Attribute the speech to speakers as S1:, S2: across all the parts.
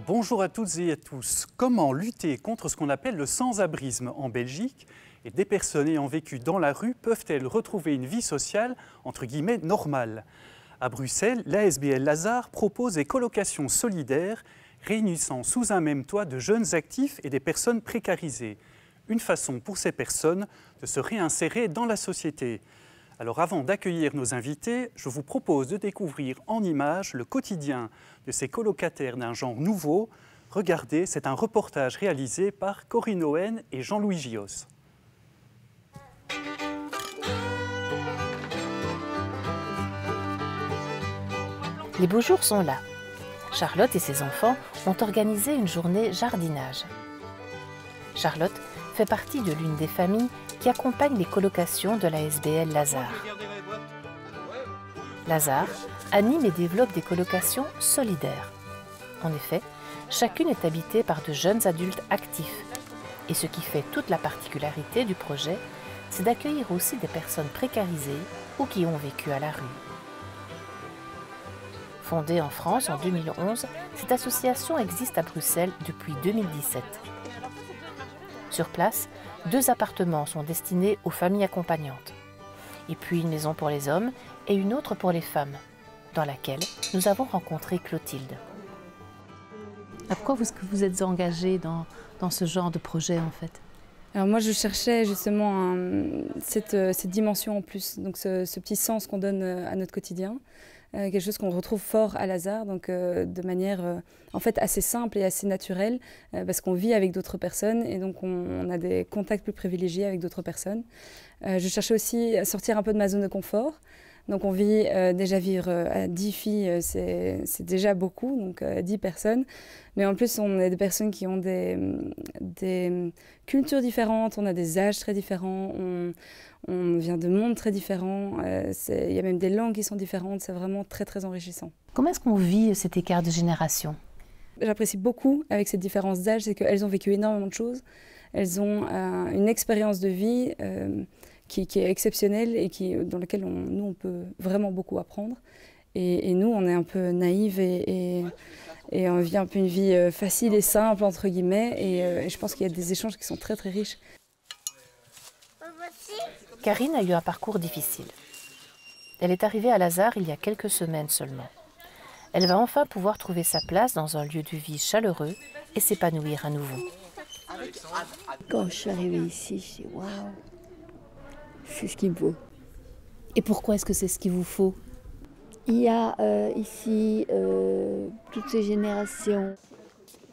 S1: Bonjour à toutes et à tous. Comment lutter contre ce qu'on appelle le sans-abrisme en Belgique et des personnes ayant vécu dans la rue peuvent-elles retrouver une vie sociale entre guillemets normale? À Bruxelles, l'ASBL Lazare propose des colocations solidaires réunissant sous un même toit de jeunes actifs et des personnes précarisées. Une façon pour ces personnes de se réinsérer dans la société. Alors avant d'accueillir nos invités, je vous propose de découvrir en images le quotidien de ces colocataires d'un genre nouveau. Regardez, c'est un reportage réalisé par Corinne Owen et Jean-Louis Gios.
S2: Les beaux jours sont là. Charlotte et ses enfants ont organisé une journée jardinage. Charlotte fait partie de l'une des familles qui accompagne les colocations de la ASBL Lazare. Lazare anime et développe des colocations solidaires. En effet, chacune est habitée par de jeunes adultes actifs. Et ce qui fait toute la particularité du projet, c'est d'accueillir aussi des personnes précarisées ou qui ont vécu à la rue. Fondée en France en 2011, cette association existe à Bruxelles depuis 2017. Sur place, 2 appartements sont destinés aux familles accompagnantes. Et puis une maison pour les hommes et une autre pour les femmes, dans laquelle nous avons rencontré Clotilde. Pourquoi est-ce que vous êtes engagée dans ce genre de projet en fait?
S3: Alors moi je cherchais justement cette dimension en plus, donc ce petit sens qu'on donne à notre quotidien. Quelque chose qu'on retrouve fort à Lazare, donc de manière en fait assez simple et assez naturelle, parce qu'on vit avec d'autres personnes et donc on a des contacts plus privilégiés avec d'autres personnes. Je cherchais aussi à sortir un peu de ma zone de confort. Donc on vit déjà vivre à 10 filles, c'est déjà beaucoup, donc 10 personnes. Mais en plus on est des personnes qui ont des cultures différentes, on a des âges très différents, on vient de mondes très différents, il y a même des langues qui sont différentes, c'est vraiment très très enrichissant.
S2: Comment est-ce qu'on vit cet écart de génération?
S3: J'apprécie beaucoup avec ces différences d'âge, c'est qu'elles ont vécu énormément de choses, elles ont une expérience de vie qui est exceptionnelle et dans laquelle nous on peut vraiment beaucoup apprendre. Et nous on est un peu naïves et on vit un peu une vie facile et simple entre guillemets et je pense qu'il y a des échanges qui sont très très riches.
S2: Karine a eu un parcours difficile. Elle est arrivée à Lazare il y a quelques semaines seulement. Elle va enfin pouvoir trouver sa place dans un lieu de vie chaleureux et s'épanouir à nouveau.
S4: Quand je suis arrivée ici, je dis waouh, c'est ce qu'il me faut.
S2: Et pourquoi est-ce que c'est ce qu'il vous faut?
S4: Il y a ici toutes ces générations.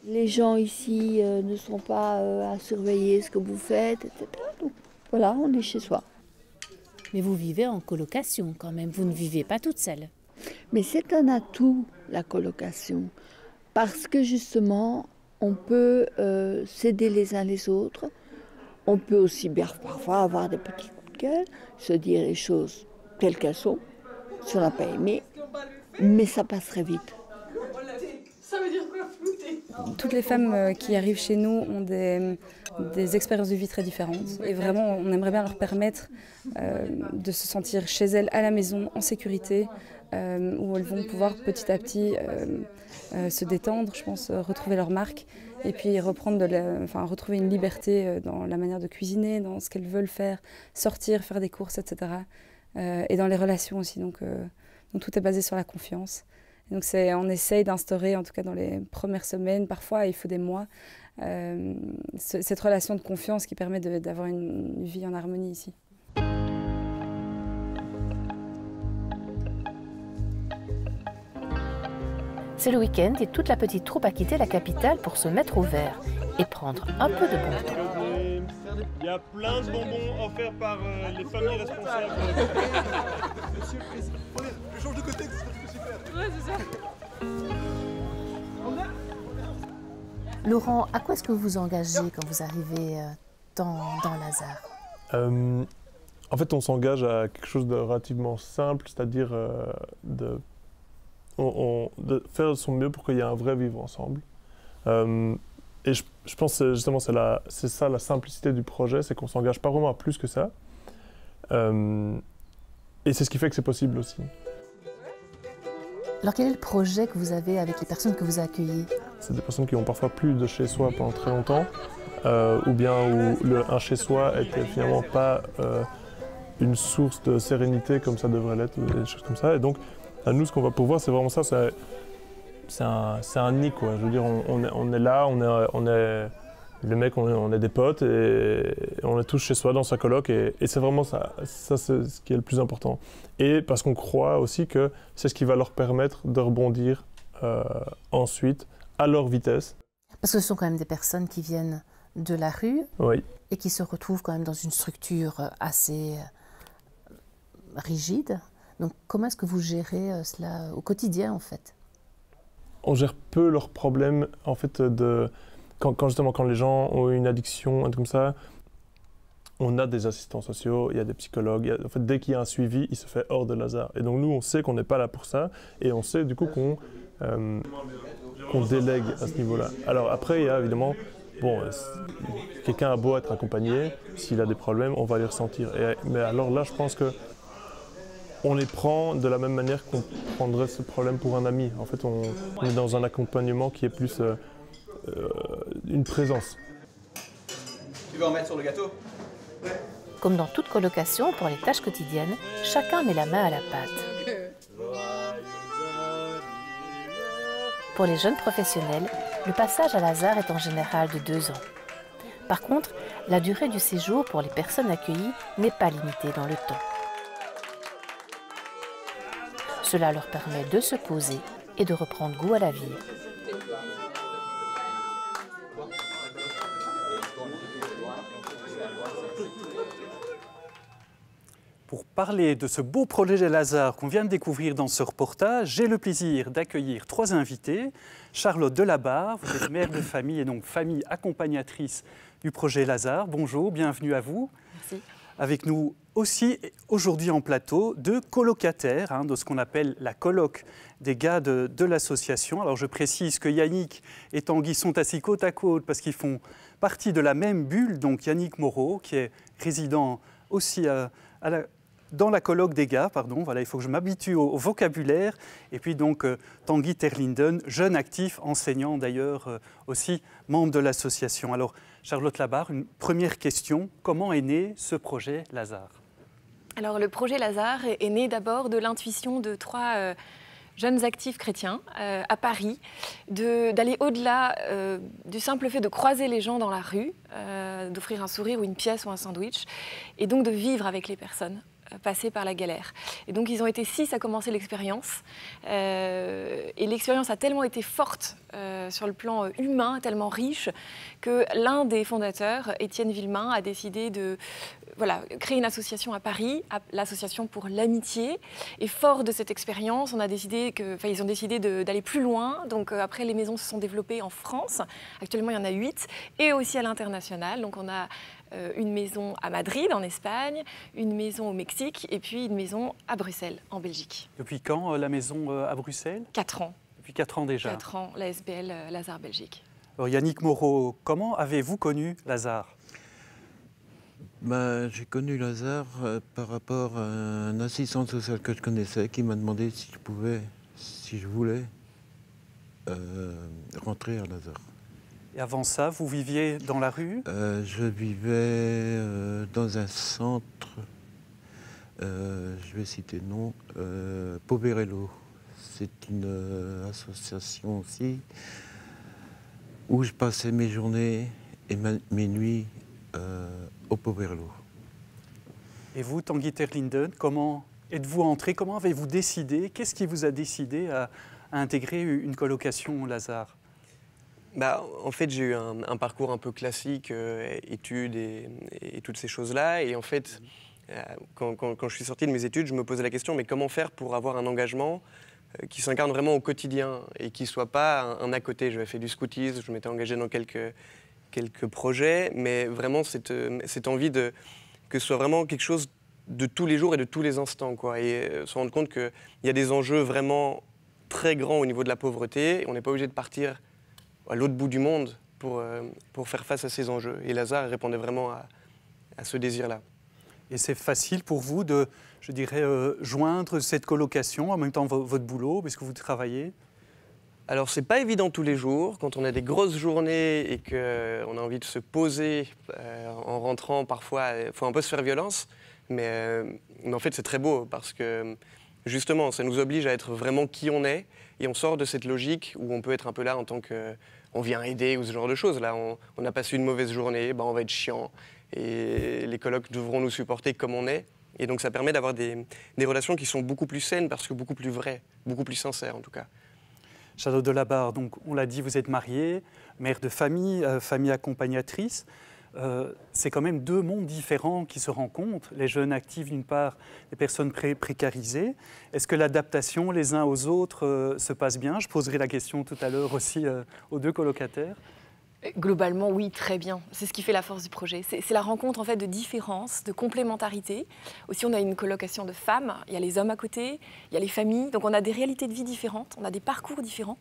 S4: Les gens ici ne sont pas à surveiller ce que vous faites, etc. Donc voilà, on est chez soi.
S2: Mais vous vivez en colocation quand même, vous ne vivez pas toute seule.
S4: Mais c'est un atout, la colocation, parce que justement, on peut s'aider les uns les autres. On peut aussi bien parfois avoir des petits coups de gueule, se dire les choses telles qu'elles sont, si on n'a pas aimé, mais ça passerait vite.
S3: Ça veut dire quoi, flouter? Toutes les femmes qui arrivent chez nous ont des expériences de vie très différentes et vraiment on aimerait bien leur permettre de se sentir chez elles à la maison en sécurité où elles vont pouvoir petit à petit se détendre, je pense, retrouver leur marque et puis retrouver une liberté dans la manière de cuisiner, dans ce qu'elles veulent faire, sortir, faire des courses, etc. Et dans les relations aussi, donc tout est basé sur la confiance. Et donc on essaye d'instaurer, en tout cas dans les premières semaines, parfois il faut des mois, cette relation de confiance qui permet d'avoir une vie en harmonie ici.
S2: C'est le week-end et toute la petite troupe a quitté la capitale pour se mettre au vert et prendre un peu de bon temps.
S5: Il y a plein de bonbons offerts par les familles responsables. Monsieur le Président, je change de côté, c'est super. Ouais, c'est ça.
S2: Laurent, à quoi est-ce que vous vous engagez quand vous arrivez dans Lazare?
S5: En fait, on s'engage à quelque chose de relativement simple, c'est-à-dire de
S6: de faire de son mieux pour qu'il y ait un vrai vivre ensemble. Et je pense que justement c'est ça la simplicité du projet, c'est qu'on ne s'engage pas vraiment à plus que ça. Et c'est ce qui fait que c'est possible aussi.
S2: Alors quel est le projet que vous avez avec les personnes que vous accueillez?
S6: C'est des personnes qui ont parfois plus de chez soi pendant très longtemps, ou bien où un chez soi était finalement pas une source de sérénité comme ça devrait l'être, des choses comme ça. Et donc, à nous, ce qu'on va pouvoir, c'est vraiment ça, c'est un nid, quoi. Je veux dire, on est là, on est les mecs, on est des potes et on est tous chez soi dans sa coloc et c'est vraiment ça c'est ce qui est le plus important. Et parce qu'on croit aussi que c'est ce qui va leur permettre de rebondir ensuite à leur vitesse.
S2: Parce que ce sont quand même des personnes qui viennent de la rue,
S6: oui,
S2: et qui se retrouvent quand même dans une structure assez rigide. Donc comment est-ce que vous gérez cela au quotidien en fait?
S6: On gère peu leurs problèmes en fait quand les gens ont une addiction, un truc comme ça, on a des assistants sociaux, il y a des psychologues. En fait, dès qu'il y a un suivi, il se fait hors de Lazare. Et donc nous, on sait qu'on n'est pas là pour ça et on sait du coup qu'on délègue à ce niveau-là. Alors après, il y a évidemment, quelqu'un a beau être accompagné, s'il a des problèmes, on va les ressentir. Mais alors là, je pense que on les prend de la même manière qu'on prendrait ce problème pour un ami. En fait, on est dans un accompagnement qui est plus une présence.
S7: Tu veux en mettre sur le gâteau?
S2: Comme dans toute colocation, pour les tâches quotidiennes, chacun met la main à la pâte. Pour les jeunes professionnels, le passage à Lazare est en général de 2 ans. Par contre, la durée du séjour pour les personnes accueillies n'est pas limitée dans le temps. Cela leur permet de se poser et de reprendre goût à la vie.
S1: Pour parler de ce beau projet Lazare qu'on vient de découvrir dans ce reportage, j'ai le plaisir d'accueillir 3 invités. Charlotte Delabarre, vous êtes mère de famille et donc famille accompagnatrice du projet Lazare. Bonjour, bienvenue à vous.
S8: Merci.
S1: Avec nous aussi aujourd'hui en plateau 2 colocataires de ce qu'on appelle la coloc des gars de l'association. Alors je précise que Yannick et Tanguy sont assis côte à côte parce qu'ils font partie de la même bulle. Donc Yannick Moreau qui est résident aussi dans la coloc des gars, voilà, il faut que je m'habitue au vocabulaire. Et puis donc Tanguy Terlinden, jeune actif, enseignant d'ailleurs aussi, membre de l'association. Alors Charlotte Delabarre, une première question, comment est né ce projet Lazare?
S8: Alors le projet Lazare est né d'abord de l'intuition de 3 jeunes actifs chrétiens à Paris, d'aller au-delà du simple fait de croiser les gens dans la rue, d'offrir un sourire ou une pièce ou un sandwich, et donc de vivre avec les personnes passées par la galère. Et donc ils ont été 6 à commencer l'expérience, et l'expérience a tellement été forte sur le plan humain, tellement riche, que l'un des fondateurs, Étienne Villemain, a décidé de créer une association à Paris, l'association pour l'amitié. Et fort de cette expérience, ils ont décidé d'aller plus loin. Donc après, les maisons se sont développées en France. Actuellement, il y en a 8, et aussi à l'international. Donc on a une maison à Madrid, en Espagne, une maison au Mexique, et puis une maison à Bruxelles, en Belgique.
S1: Depuis quand la maison à Bruxelles?
S8: 4 ans.
S1: Depuis 4 ans déjà.
S8: 4 ans, la SBL Lazare Belgique.
S1: Alors Yannick Moreau, comment avez-vous connu Lazare?
S9: J'ai connu Lazare par rapport à un assistant social que je connaissais qui m'a demandé si je voulais rentrer à Lazare.
S1: Et avant ça, vous viviez dans la rue?
S9: Je vivais dans un centre, je vais citer le nom, Poverello. C'est une association aussi où je passais mes journées et mes nuits au Poverello.
S1: Et vous, Tanguy Terlinden, comment êtes-vous entré? Comment avez-vous décidé? Qu'est-ce qui vous a décidé à intégrer une colocation Lazare?
S10: En fait, j'ai eu un parcours un peu classique, études et toutes ces choses-là. Et en fait, quand je suis sorti de mes études, je me posais la question, mais comment faire pour avoir un engagement qui s'incarne vraiment au quotidien et qui ne soit pas un à côté? J'avais fait du scoutisme, je m'étais engagé dans quelques projets, mais vraiment cette envie que ce soit vraiment quelque chose de tous les jours et de tous les instants, quoi. Et se rendre compte qu'il y a des enjeux vraiment très grand au niveau de la pauvreté. On n'est pas obligé de partir à l'autre bout du monde pour faire face à ces enjeux. Et Lazare répondait vraiment à ce désir-là.
S1: Et c'est facile pour vous de, je dirais, joindre cette colocation en même temps votre boulot, puisque vous travaillez?
S10: Alors, c'est pas évident tous les jours. Quand on a des grosses journées et qu'on a envie de se poser en rentrant, parfois, il faut un peu se faire violence. Mais en fait, c'est très beau parce que, justement, ça nous oblige à être vraiment qui on est. Et on sort de cette logique où on peut être un peu là en tant qu'on vient aider ou ce genre de choses. Là, on a passé une mauvaise journée, on va être chiant. Et les colocs devront nous supporter comme on est. Et donc, ça permet d'avoir des relations qui sont beaucoup plus saines parce que beaucoup plus vraies, beaucoup plus sincères en tout cas.
S1: Charlotte Delabarre, donc on l'a dit, vous êtes mariée, mère de famille, famille accompagnatrice. C'est quand même deux mondes différents qui se rencontrent. Les jeunes actifs d'une part, les personnes précarisées. Est-ce que l'adaptation les uns aux autres se passe bien? Je poserai la question tout à l'heure aussi aux deux colocataires.
S8: Globalement, oui, très bien. C'est ce qui fait la force du projet. C'est la rencontre en fait de différences, de complémentarité. Aussi, on a une colocation de femmes. Il y a les hommes à côté, il y a les familles. Donc, on a des réalités de vie différentes, on a des parcours différents.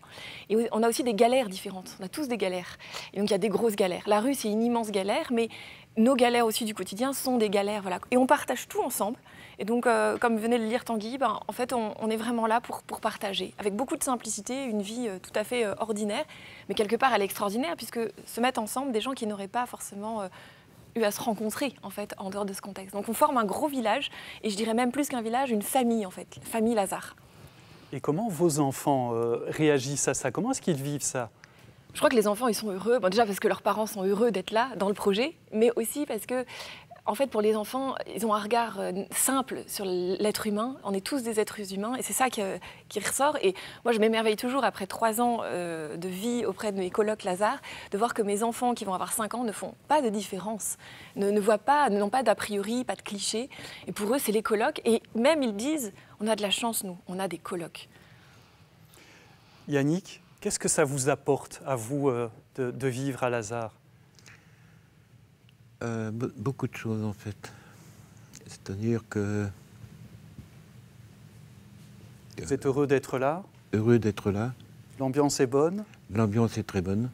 S8: Et on a aussi des galères différentes. On a tous des galères. Et donc, il y a des grosses galères. La rue, c'est une immense galère, mais nos galères aussi du quotidien sont des galères. Voilà. Et on partage tout ensemble. Et donc, comme venait de le lire Tanguy, en fait, on est vraiment là pour partager. Avec beaucoup de simplicité, une vie tout à fait ordinaire, mais quelque part, elle est extraordinaire, puisque se mettent ensemble des gens qui n'auraient pas forcément eu à se rencontrer, en fait, en dehors de ce contexte. Donc, on forme un gros village, et je dirais même plus qu'un village, une famille, en fait, famille Lazare.
S1: Et comment vos enfants réagissent à ça? Comment est-ce qu'ils vivent ça?
S8: Je crois que les enfants, ils sont heureux. Bon, déjà parce que leurs parents sont heureux d'être là, dans le projet, mais aussi parce que en fait, pour les enfants, ils ont un regard simple sur l'être humain. On est tous des êtres humains et c'est ça qui ressort. Et moi, je m'émerveille toujours, après 3 ans de vie auprès de mes colocs Lazare, de voir que mes enfants qui vont avoir 5 ans ne font pas de différence, n'ont pas d'a priori, pas de clichés. Et pour eux, c'est les colocs. Et même, ils disent, on a de la chance, nous, on a des colocs.
S1: Yannick, qu'est-ce que ça vous apporte, à vous, de vivre à Lazare?
S9: Beaucoup de choses en fait. C'est-à-dire que...
S1: Vous êtes heureux d'être là?
S9: Heureux d'être là.
S1: L'ambiance est bonne?
S9: L'ambiance est très bonne.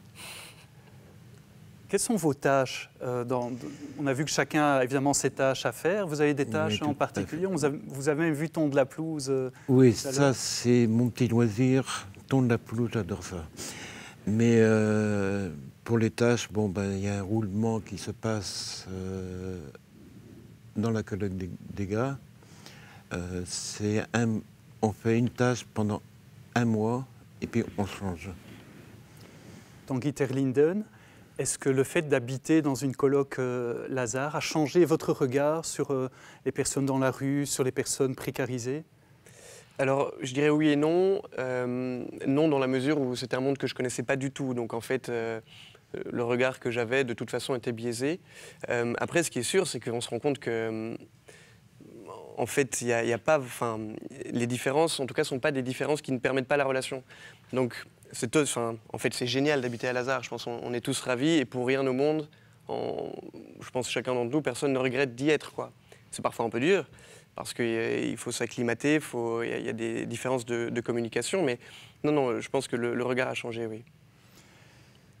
S1: Quelles sont vos tâches? On a vu que chacun a évidemment ses tâches à faire. Vous avez des tâches en particulier? Vous avez même vu tondre la pelouse?
S9: Oui, ça c'est mon petit loisir. Tondre la pelouse, j'adore ça. Mais pour les tâches, il y a un roulement qui se passe dans la coloc des gars. On fait une tâche pendant 1 mois et puis on change.
S1: Tanguy Terlinden, est-ce que le fait d'habiter dans une coloc Lazare a changé votre regard sur les personnes dans la rue, sur les personnes précarisées?
S10: Alors, je dirais oui et non. Non dans la mesure où c'était un monde que je ne connaissais pas du tout. Donc, en fait, le regard que j'avais, de toute façon, était biaisé. Après, ce qui est sûr, c'est qu'on se rend compte que, en fait, il y a pas... les différences, en tout cas, ne sont pas des différences qui ne permettent pas la relation. Donc, en fait, c'est génial d'habiter à Lazare. Je pense qu'on est tous ravis. Et pour rien au monde, je pense que chacun d'entre nous, personne ne regrette d'y être, quoi. C'est parfois un peu dur, parce qu'il faut s'acclimater, il y a des différences de communication, mais non, je pense que le regard a changé, oui.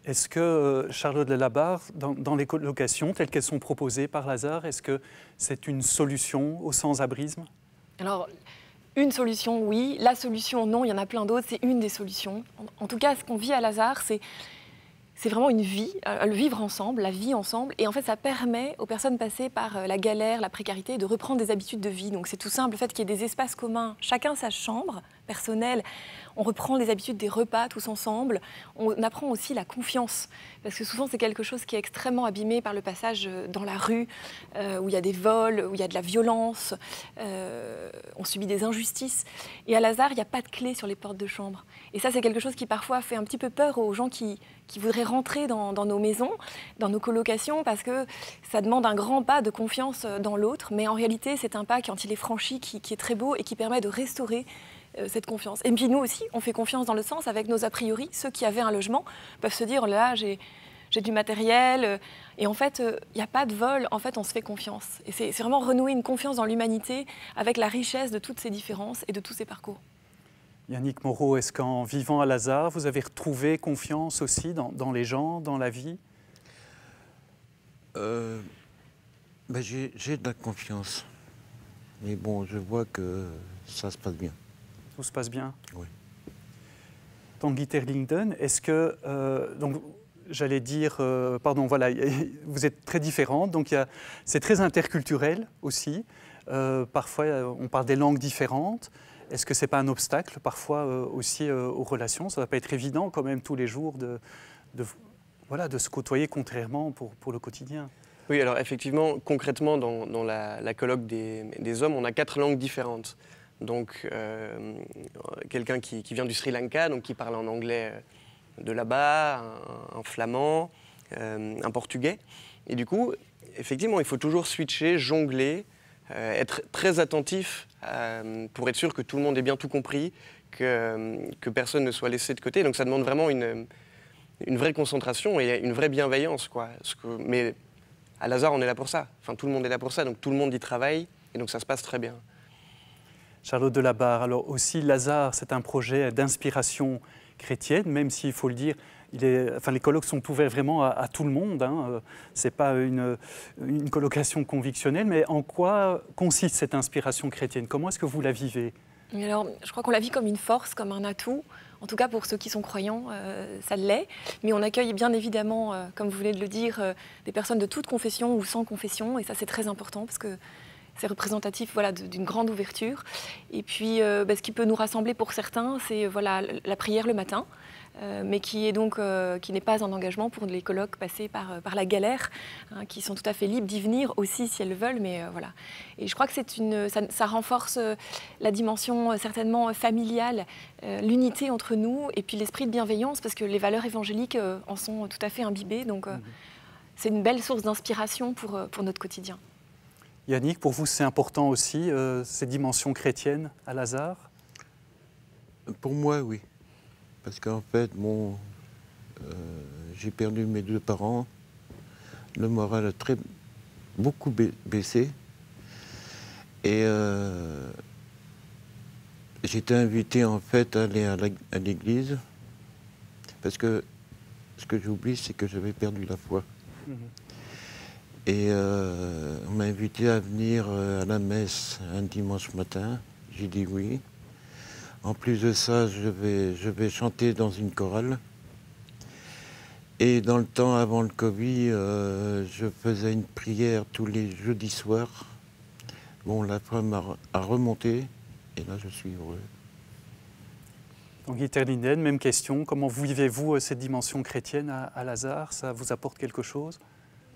S1: Est-ce que, Charlotte Delabarre, dans les colocations telles qu'elles sont proposées par Lazare, est-ce que c'est une solution au sans-abrisme?
S8: Alors, une solution, oui. La solution, non, il y en a plein d'autres, c'est une des solutions. En tout cas, ce qu'on vit à Lazare, c'est vraiment une vie, le vivre ensemble, la vie ensemble. Et en fait, ça permet aux personnes passées par la galère, la précarité, de reprendre des habitudes de vie. Donc c'est tout simple, le fait qu'il y ait des espaces communs, chacun sa chambre personnelle. On reprend les habitudes des repas tous ensemble. On apprend aussi la confiance. Parce que souvent, c'est quelque chose qui est extrêmement abîmé par le passage dans la rue, où il y a des vols, où il y a de la violence, on subit des injustices. Et à Lazare, il n'y a pas de clé sur les portes de chambre. Et ça, c'est quelque chose qui parfois fait un petit peu peur aux gens qui voudraient rentrer dans nos maisons, dans nos colocations, parce que ça demande un grand pas de confiance dans l'autre. Mais en réalité, c'est un pas, quand il est franchi, qui est très beau et qui permet de restaurer cette confiance. Et puis nous aussi, on fait confiance dans le sens avec nos a priori. Ceux qui avaient un logement peuvent se dire, là, j'ai du matériel. Et en fait, il n'y a pas de vol. En fait, on se fait confiance. Et c'est vraiment renouer une confiance dans l'humanité avec la richesse de toutes ces différences et de tous ces parcours.
S1: Yannick Moreau, est-ce qu'en vivant à Lazare, vous avez retrouvé confiance aussi dans les gens, dans la vie?
S9: J'ai de la confiance. Mais bon, je vois que ça se passe bien.
S1: Tout se passe bien?
S9: Oui.
S1: Tanguy Terlingden, est-ce que... donc, j'allais dire... pardon, voilà, vous êtes très différentes, donc c'est très interculturel aussi. Parfois, on parle des langues différentes. Est-ce que ce n'est pas un obstacle, parfois, aussi aux relations? Ça ne va pas être évident, quand même, tous les jours, de se côtoyer contrairement pour le quotidien.
S10: Oui, alors effectivement, concrètement, dans la colloque des hommes, on a 4 langues différentes. Donc, quelqu'un qui vient du Sri Lanka, donc qui parle en anglais de là-bas, un flamand, un portugais. Et du coup, effectivement, il faut toujours switcher, jongler, être très attentif pour être sûr que tout le monde ait bien tout compris, que personne ne soit laissé de côté. Donc ça demande vraiment une vraie concentration et une vraie bienveillance, quoi. Mais à Lazare, on est là pour ça. Enfin, tout le monde est là pour ça, donc tout le monde y travaille et donc ça se passe très bien.
S1: Charlotte Delabarre, alors aussi Lazare, c'est un projet d'inspiration chrétienne, même s'il faut le dire, les colloques sont ouverts vraiment à tout le monde. Hein. Ce n'est pas une colocation convictionnelle, mais en quoi consiste cette inspiration chrétienne? Comment est-ce que vous la vivez?
S8: Alors, je crois qu'on la vit comme une force, comme un atout. En tout cas, pour ceux qui sont croyants, ça l'est. Mais on accueille bien évidemment, comme vous venez de le dire, des personnes de toute confession ou sans confession. Et ça, c'est très important parce que c'est représentatif, voilà, d'une grande ouverture. Et puis, ce qui peut nous rassembler pour certains, c'est voilà, la prière le matin, mais qui n'est pas un engagement pour les colloques passés par la galère, hein, qui sont tout à fait libres d'y venir aussi si elles le veulent. Mais voilà. Et je crois que ça renforce la dimension certainement familiale, l'unité entre nous, et puis l'esprit de bienveillance, parce que les valeurs évangéliques en sont tout à fait imbibées. Donc, c'est une belle source d'inspiration pour notre quotidien.
S1: Yannick, pour vous, c'est important aussi, ces dimensions chrétiennes à Lazare?
S9: Pour moi, oui. Parce qu'en fait, j'ai perdu mes 2 parents. Le moral a beaucoup baissé. Et j'ai été invité, en fait, à aller à l'église. Parce que ce que j'oublie, c'est que j'avais perdu la foi. Et on m'a invité à venir à la messe un dimanche matin. J'ai dit oui. En plus de ça, je vais chanter dans une chorale. Et dans le temps avant le Covid, je faisais une prière tous les jeudis soirs. Bon, la foi a remonté et là, je suis heureux.
S1: Tanguy Terlingden, même question. Comment vivez-vous cette dimension chrétienne à Lazare? Ça vous apporte quelque chose?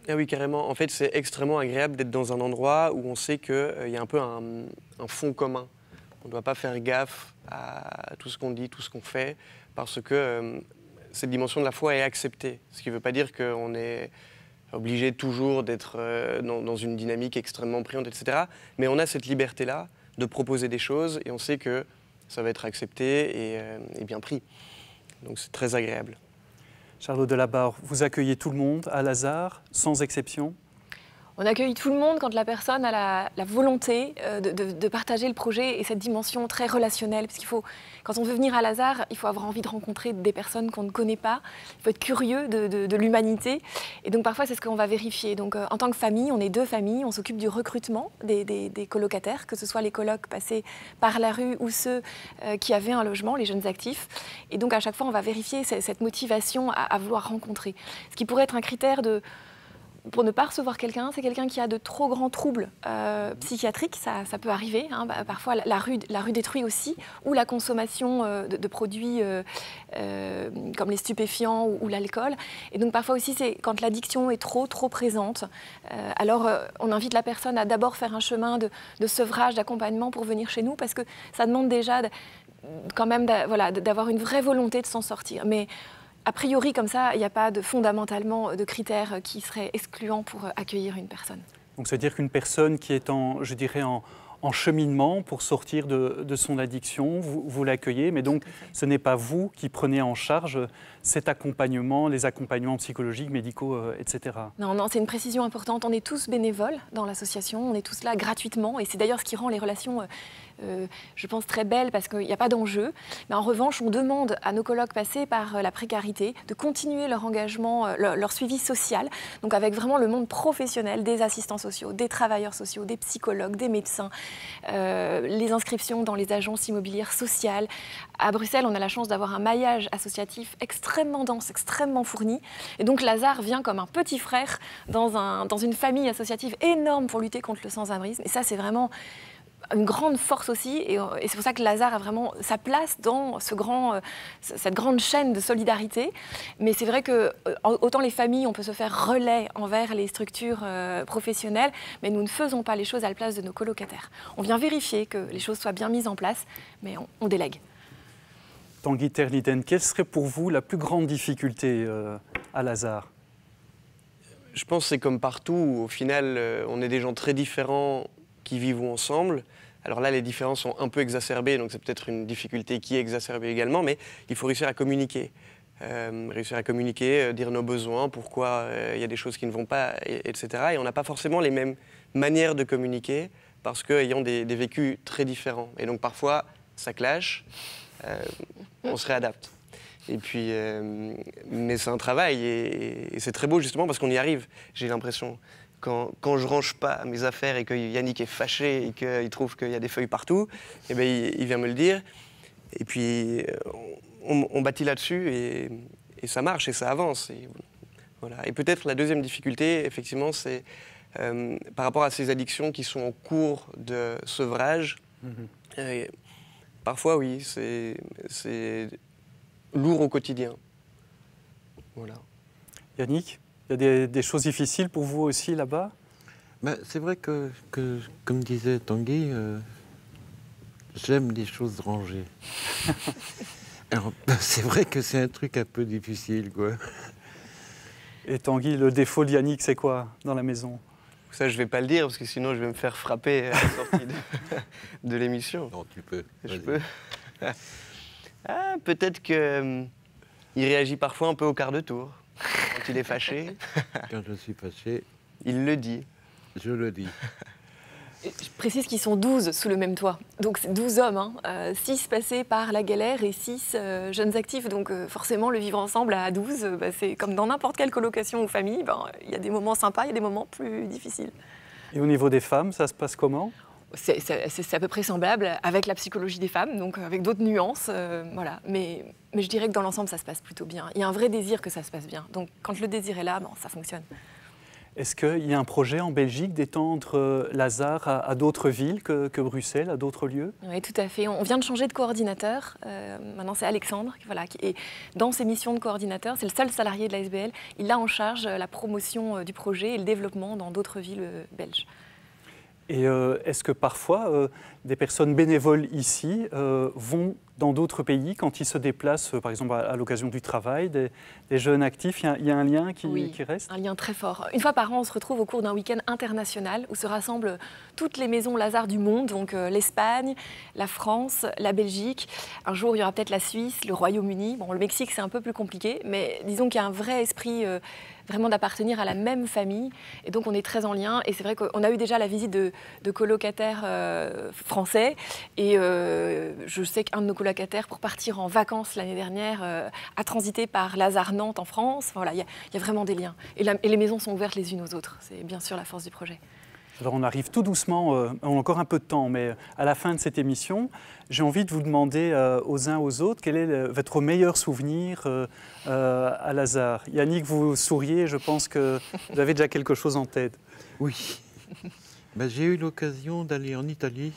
S10: Ah oui, carrément. En fait, c'est extrêmement agréable d'être dans un endroit où on sait qu'il y a un peu un fond commun. On ne doit pas faire gaffe à tout ce qu'on dit, tout ce qu'on fait, parce que cette dimension de la foi est acceptée. Ce qui ne veut pas dire qu'on est obligé toujours d'être dans une dynamique extrêmement priante, etc. Mais on a cette liberté-là de proposer des choses et on sait que ça va être accepté et bien pris. Donc c'est très agréable.
S1: Charlotte Delabarre, vous accueillez tout le monde à Lazare, sans exception?
S8: On accueille tout le monde quand la personne a la volonté de partager le projet et cette dimension très relationnelle. Parce qu'il faut, quand on veut venir à Lazare, il faut avoir envie de rencontrer des personnes qu'on ne connaît pas. Il faut être curieux de l'humanité. Et donc parfois, c'est ce qu'on va vérifier. Donc en tant que famille, on est 2 familles. On s'occupe du recrutement des colocataires, que ce soit les colocs passés par la rue ou ceux qui avaient un logement, les jeunes actifs. Et donc à chaque fois, on va vérifier cette motivation à vouloir rencontrer. Ce qui pourrait être un critère pour ne pas recevoir quelqu'un, c'est quelqu'un qui a de trop grands troubles psychiatriques, ça peut arriver. Hein. Parfois, la rue détruit aussi, ou la consommation de produits comme les stupéfiants ou l'alcool. Et donc parfois aussi, c'est quand l'addiction est trop présente. Alors, on invite la personne à d'abord faire un chemin de sevrage, d'accompagnement pour venir chez nous, parce que ça demande déjà quand même d'avoir une vraie volonté de s'en sortir. Mais a priori, comme ça, il n'y a pas fondamentalement de critères qui seraient excluants pour accueillir une personne.
S1: Donc, c'est-à-dire qu'une personne qui est en cheminement pour sortir de son addiction, vous l'accueillez, mais donc ce n'est pas vous qui prenez en charge cet accompagnement, les accompagnements psychologiques, médicaux, etc.
S8: Non, c'est une précision importante. On est tous bénévoles dans l'association, on est tous là gratuitement, et c'est d'ailleurs ce qui rend les relations je pense, très belle parce qu'il n'y a pas d'enjeu. Mais en revanche, on demande à nos colocs passés par la précarité de continuer leur engagement, leur suivi social, donc avec vraiment le monde professionnel des assistants sociaux, des travailleurs sociaux, des psychologues, des médecins, les inscriptions dans les agences immobilières sociales. À Bruxelles, on a la chance d'avoir un maillage associatif extrêmement dense, extrêmement fourni. Et donc Lazare vient comme un petit frère dans une famille associative énorme pour lutter contre le sans-abrisme. Et ça, c'est vraiment une grande force aussi. Et c'est pour ça que Lazare a vraiment sa place dans cette grande chaîne de solidarité. Mais c'est vrai que autant les familles, on peut se faire relais envers les structures professionnelles, mais nous ne faisons pas les choses à la place de nos colocataires. On vient vérifier que les choses soient bien mises en place, mais on délègue.
S1: Tanguy Terliden, quelle serait pour vous la plus grande difficulté à Lazare?
S10: Je pense que c'est comme partout, au final, on est des gens très différents qui vivent ensemble. Alors là, les différences sont un peu exacerbées, donc c'est peut-être une difficulté qui est exacerbée également, mais il faut réussir à communiquer. Dire nos besoins, pourquoi il y a des choses qui ne vont pas, etc. Et on n'a pas forcément les mêmes manières de communiquer, parce qu'ayant des vécus très différents. Et donc parfois, ça clash. On se réadapte. Et puis, mais c'est un travail et c'est très beau justement parce qu'on y arrive, j'ai l'impression. Quand je range pas mes affaires et que Yannick est fâché et qu'il trouve qu'il y a des feuilles partout, eh bien, il vient me le dire. Et puis, on bâtit là-dessus et ça marche et ça avance. Et, voilà. Et peut-être la deuxième difficulté, effectivement, c'est par rapport à ces addictions qui sont en cours de sevrage. Parfois, oui, c'est lourd au quotidien. Voilà.
S1: Yannick, il y a des choses difficiles pour vous aussi là-bas?
S9: C'est vrai que, comme disait Tanguy, j'aime les choses rangées. Alors, c'est vrai que c'est un truc un peu difficile, quoi.
S1: Et Tanguy, le défaut de Yannick, c'est quoi dans la maison?
S10: Ça, je ne vais pas le dire, parce que sinon, je vais me faire frapper à la sortie de l'émission.
S9: Non, tu peux.
S10: Je peux. Peut-être qu'il réagit parfois un peu au quart de tour. Quand il est fâché.
S9: Quand je suis fâché.
S10: Il le dit.
S9: Je le dis.
S8: Je précise qu'ils sont 12 sous le même toit. Donc c'est 12 hommes, 6 passés par la galère et 6 jeunes actifs. Donc forcément, le vivre ensemble à 12, c'est comme dans n'importe quelle colocation ou famille. Il y a des moments sympas, il y a des moments plus difficiles.
S1: Et au niveau des femmes, ça se passe comment?
S8: C'est à peu près semblable avec la psychologie des femmes, donc avec d'autres nuances. Voilà. Mais je dirais que dans l'ensemble, ça se passe plutôt bien. Il y a un vrai désir que ça se passe bien. Donc quand le désir est là, ça fonctionne.
S1: Est-ce qu'il y a un projet en Belgique d'étendre Lazare à d'autres villes que Bruxelles, à d'autres lieux?
S8: Oui, tout à fait. On vient de changer de coordinateur. Maintenant, c'est Alexandre qui est dans ses missions de coordinateur. C'est le seul salarié de l'ASBL. Il a en charge la promotion du projet et le développement dans d'autres villes belges.
S1: Et est-ce que parfois, des personnes bénévoles ici vont dans d'autres pays quand ils se déplacent, par exemple à l'occasion du travail, des jeunes actifs? Il y a un lien qui reste?
S8: Un lien très fort. Une fois par an, on se retrouve au cours d'un week-end international où se rassemblent toutes les maisons Lazare du monde, donc l'Espagne, la France, la Belgique. Un jour, il y aura peut-être la Suisse, le Royaume-Uni. Bon, le Mexique, c'est un peu plus compliqué, mais disons qu'il y a un vrai esprit vraiment d'appartenir à la même famille. Et donc, on est très en lien. Et c'est vrai qu'on a eu déjà la visite de colocataires français. Et je sais qu'un de nos colocataires, pour partir en vacances l'année dernière, a transité par Lazare-Nantes en France. Voilà, il y a vraiment des liens. Et les maisons sont ouvertes les unes aux autres. C'est bien sûr la force du projet.
S1: Alors on arrive tout doucement, on a encore un peu de temps, mais à la fin de cette émission, j'ai envie de vous demander aux uns aux autres quel est votre meilleur souvenir à Lazare. Yannick, vous souriez, je pense que vous avez déjà quelque chose en tête.
S9: Oui. J'ai eu l'occasion d'aller en Italie.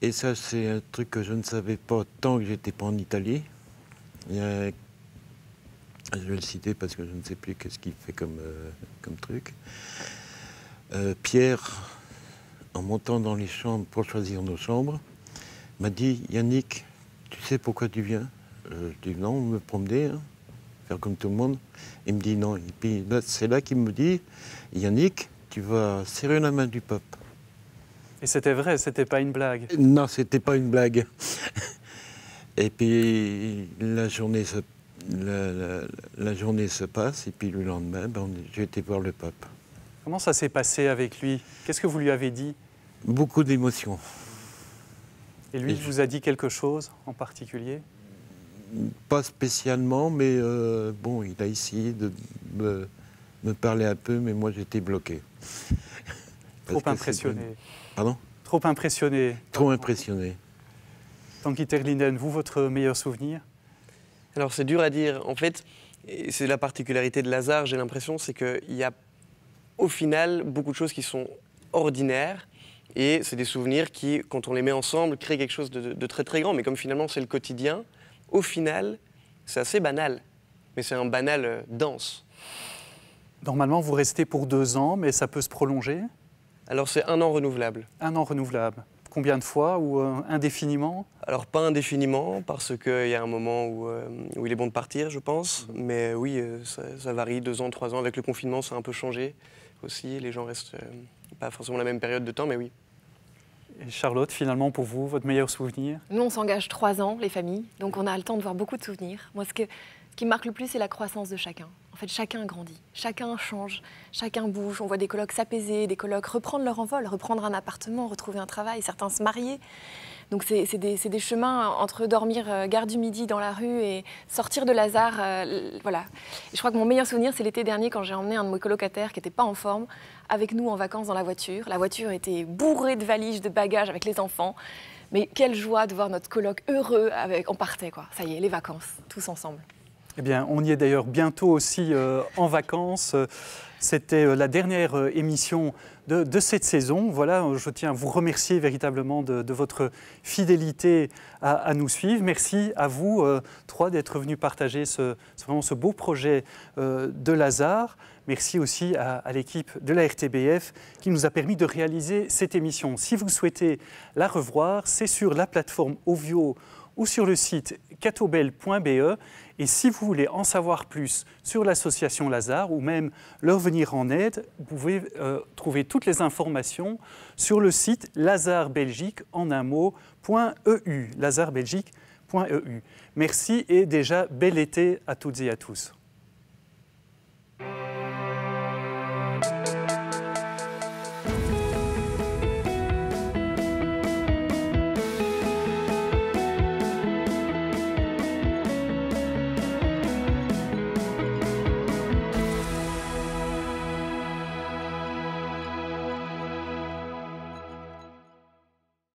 S9: Et ça, c'est un truc que je ne savais pas tant que j'étais pas en Italie. Je vais le citer parce que je ne sais plus qu'est-ce qu'il fait comme truc. Pierre, en montant dans les chambres pour choisir nos chambres, m'a dit « Yannick, tu sais pourquoi tu viens ?» Je dis « Non, me promener, faire comme tout le monde. » Il me dit « Non. » Et puis c'est là qu'il me dit « Yannick, tu vas serrer la main du pape. »
S1: Et c'était vrai, c'était pas une blague?
S9: Non, c'était pas une blague. Et puis la journée se passe, et puis le lendemain, j'ai été voir le pape.
S1: Comment ça s'est passé avec lui? Qu'est-ce que vous lui avez dit?
S9: Beaucoup d'émotions.
S1: Et lui, il vous a dit quelque chose en particulier?
S9: Pas spécialement, mais bon, il a essayé de me parler un peu, mais moi j'étais bloqué.
S1: Trop impressionné.
S9: Pardon?
S1: Trop impressionné.
S9: Trop impressionné.
S1: Tanguy Terlinen, vous, votre meilleur souvenir?
S10: Alors c'est dur à dire. En fait, c'est la particularité de Lazare, j'ai l'impression, c'est qu'il y a au final beaucoup de choses qui sont ordinaires. Et c'est des souvenirs qui, quand on les met ensemble, créent quelque chose de très très grand. Mais comme finalement c'est le quotidien, au final, c'est assez banal. Mais c'est un banal dense.
S1: Normalement, vous restez pour 2 ans, mais ça peut se prolonger?
S10: Alors c'est 1 an renouvelable.
S1: 1 an renouvelable. Combien de fois ou indéfiniment?
S10: Alors pas indéfiniment, parce qu'il y a un moment où il est bon de partir, je pense. Mais oui, ça varie, 2 ans, 3 ans. Avec le confinement, ça a un peu changé aussi. Les gens restent pas forcément la même période de temps, mais oui.
S1: Et Charlotte, finalement, pour vous, votre meilleur souvenir?
S8: Nous, on s'engage 3 ans, les familles, donc on a le temps de voir beaucoup de souvenirs. Moi, ce qui me marque le plus, c'est la croissance de chacun. En fait, chacun grandit, chacun change, chacun bouge. On voit des colocs s'apaiser, des colocs reprendre leur envol, reprendre un appartement, retrouver un travail, certains se marier. Donc c'est des chemins entre dormir gare du Midi dans la rue et sortir de Lazare. Voilà. Et je crois que mon meilleur souvenir, c'est l'été dernier quand j'ai emmené un de mes colocataires qui n'était pas en forme avec nous en vacances dans la voiture. La voiture était bourrée de valises, de bagages avec les enfants. Mais quelle joie de voir notre coloc heureux. On partait, quoi. Ça y est, les vacances, tous ensemble.
S1: Eh bien, on y est d'ailleurs bientôt aussi en vacances. C'était la dernière émission de cette saison. Voilà, je tiens à vous remercier véritablement de votre fidélité à nous suivre. Merci à vous 3 d'être venus partager vraiment ce beau projet de Lazare. Merci aussi à l'équipe de la RTBF qui nous a permis de réaliser cette émission. Si vous souhaitez la revoir, c'est sur la plateforme Ovio ou sur le site catobel.be. Et si vous voulez en savoir plus sur l'association Lazare ou même leur venir en aide, vous pouvez trouver toutes les informations sur le site lazarbelgique en un mot.eu, lazarbelgique.eu. Merci et déjà bel été à toutes et à tous.